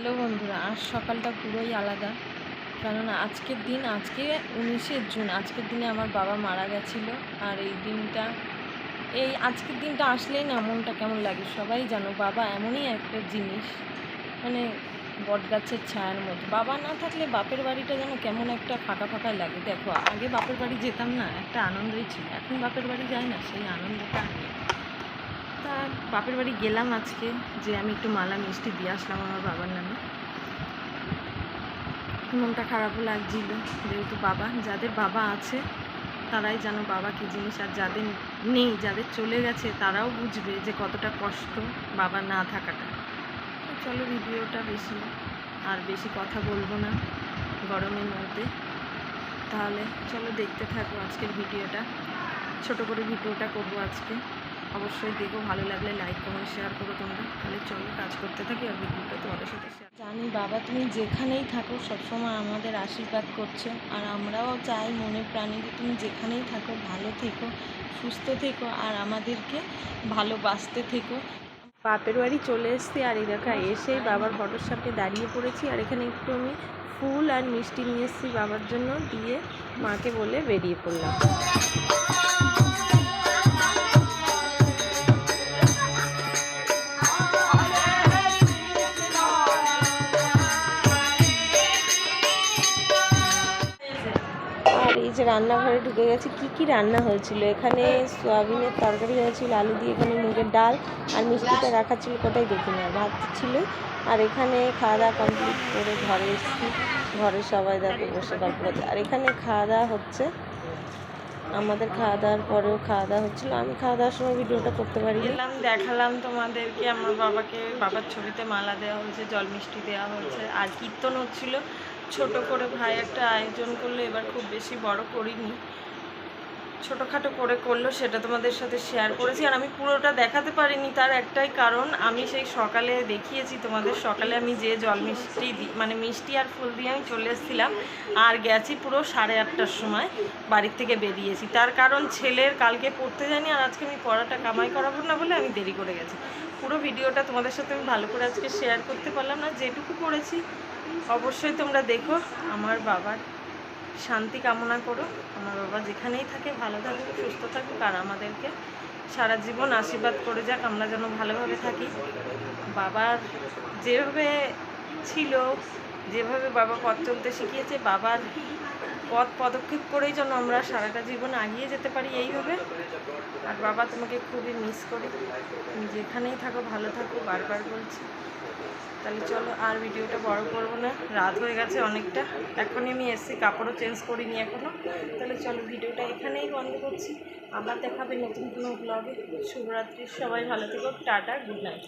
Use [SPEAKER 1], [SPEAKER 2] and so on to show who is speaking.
[SPEAKER 1] Hello বন্ধুরা, আজ সকালটা পুরোই আলাদা। কেননা আজকে 19শে জুন। আজকের দিনে আমার বাবা মারা গেছিলো। আর আজকের দিনটা আসলেই না মনটা কেমন লাগে। সবাই জানো বাবা এমনই একটা জিনিস, মানে বটগাছের ছায়ার মতো। বাবা না থাকলে বাপের বাড়িটা যেন কেমন একটা ফাঁকা ফাঁকা লাগে। দেখো, আগে বাপের বাড়ি যেতাম না, একটা আনন্দই ছিল। এখন বাপের বাড়ি যাই না, সেই আনন্দটা আর নেই। তা বাপের বাড়ি গেলাম আজকে, যে আমি একটু মালা মিষ্টি দিয়ে আসলাম আমার বাবার নামে। মনটা খারাপও লাগছিল, যেহেতু যাদের বাবা আছে তারাই জানো বাবা কী জিনিস, আর যাদের নেই, যাদের চলে গেছে তারাও বুঝবে যে কতটা কষ্ট বাবা না থাকাটা। তো চলো, ভিডিওটা বেশি কথা বলবো না গরমের মধ্যে। তাহলে চলো দেখতে থাকো আজকের ভিডিওটা। ছোট করে ভিডিওটা করবো আজকে, অবশ্যই দেখো। ভালো লাগলে লাইক কমেন্ট শেয়ার করো তোমরা। তাহলে চলো কাজ করতে থাকি আর ভিডিওটা তোমাদের সাথে শেয়ার। জানি বাবা তুমি যেখানেই থাকো সবসময় আমাদের আশীর্বাদ করছো, আর আমরাও চাই মনে প্রাণে যে তুমি যেখানেই থাকো ভালো থেকো, সুস্থ থেকো, আর আমাদেরকে ভালোবাসতে থেকো। বাপের বাড়ি চলে এসেছি, আর এলাকায় এসেই বাবার ফটোর সামনে দাঁড়িয়ে পড়েছি। আর এখানে একটু আমি ফুল আর মিষ্টি নিয়ে এসেছি বাবার জন্য, দিয়ে মাকে বলে বেরিয়ে পড়লাম। আর এই যে রান্নাঘরে ঢুকে গেছে, কি রান্না হয়েছিল এখানে। সোয়াবিনের তরকারি হয়েছিল আলু দিয়ে, এখানে মুগের ডাল আর মিষ্টিটা রাখা ছিল কোথায় দেখি না, ভাত ছিল। আর এখানে খাওয়া দাওয়া কমপ্লিট করে ঘরে এসেছি। ঘরে সবাই দেখো বসে গল্প করছে, আর এখানে খাওয়া দাওয়া হচ্ছে। আমাদের খাওয়া দাওয়ার পরেও খাওয়া দাওয়া হচ্ছিলো। আমি খাওয়া দাওয়ার সময় ভিডিওটা করতে পারি। দেখালাম তোমাদেরকে আমার বাবার ছবিতে মালা দেওয়া হয়েছে, জল মিষ্টি দেওয়া হয়েছে, আর কীর্তন হচ্ছিল। ছোট করে ভাই একটা আয়োজন করলো, এবার খুব বেশি বড় করিনি, ছোটোখাটো করে করলো, সেটা তোমাদের সাথে শেয়ার করেছি। আর আমি পুরোটা দেখাতে পারিনি, তার একটাই কারণ, আমি সেই সকালে দেখিয়েছি তোমাদের। সকালে আমি যে জল মিষ্টি মানে মিষ্টি আর ফুল দিয়ে আমি চলে এসেছিলাম, আর গেছি পুরো 8:30টার সময় বাড়ির থেকে বেরিয়েছি। তার কারণ ছেলের কালকে পড়তে যায়নি, আর আজকে আমি পড়াটা কামাই করাবো না বলে আমি দেরি করে গেছি। পুরো ভিডিওটা তোমাদের সাথে আমি ভালো করে আজকে শেয়ার করতে পারলাম না, যেটুকু করেছি অবশ্যই তোমরা দেখো। আমার বাবার শান্তি কামনা করো, আমার বাবা যেখানেই থাকে ভালো থাকুক, সুস্থ থাকুক, আর আমাদেরকে সারা জীবন আশীর্বাদ করে যাক, আমরা যেন ভালোভাবে থাকি। বাবার যেভাবে ছিল, যেভাবে বাবা পথ চলতে শিখিয়েছে, বাবার পদক্ষেপ করেই যেন আমরা সারাটা জীবন এগিয়ে যেতে পারি এইভাবে। আর বাবা, তোমাকে খুবই মিস করি, তুমি যেখানেই থাকো ভালো থাকো, বারবার বলছি। তাহলে চলো, আর ভিডিওটা বড় করবো না, রাত হয়ে গেছে অনেকটা। এখনই আমি এসছি, কাপড়ও চেঞ্জ করিনি এখনও। তাহলে চলো, ভিডিওটা এখানেই বন্ধ করছি। আবার দেখাবে নতুন কোনো ব্লগে। শুভরাত্রি, সবাই ভালো থেকো, টাটা, গুড নাইট।